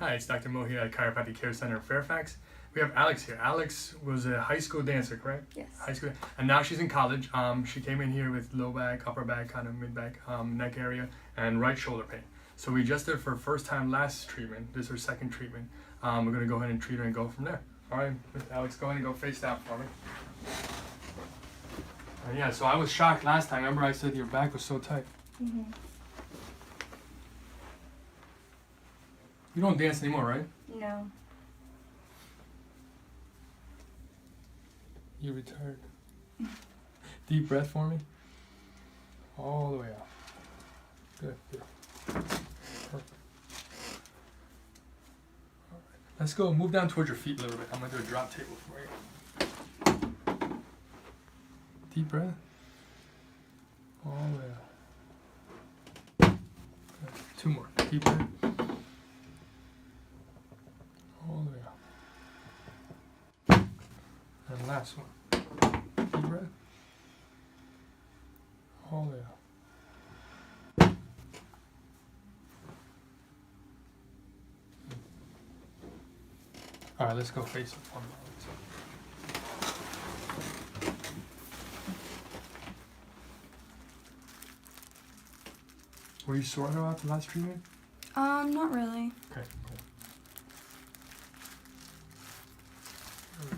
Hi, it's Dr. Mo here at Chiropractic Care Center in Fairfax. We have Alex here. Alex was a high school dancer, correct? Yes. High school, and now she's in college. She came in here with low back, upper back, kind of mid back, neck area, and right shoulder pain. So we just did her first time last treatment. This is her second treatment. We're gonna go ahead and treat her and go from there. All right, Alex, go ahead and go face down for me. And yeah, so I was shocked last time. Remember I said your back was so tight. Mm-hmm. You don't dance anymore, right? No. You retired. Deep breath for me. All the way out. Good, good. Perfect. All right. Let's go move down towards your feet a little bit. I'm going to do a drop table for you. Deep breath. All the way out. Good. Two more. Deep breath. All the way out. And last one. Deep breath. All the way out. All right, let's go face up one more. Were you sore about the last treatment? Not really. Okay. Cool. Here we go.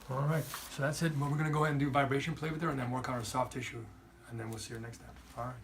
All right, so that's it. We're going to go ahead and do vibration play with her and then work on her soft tissue, and then we'll see her next time. All right.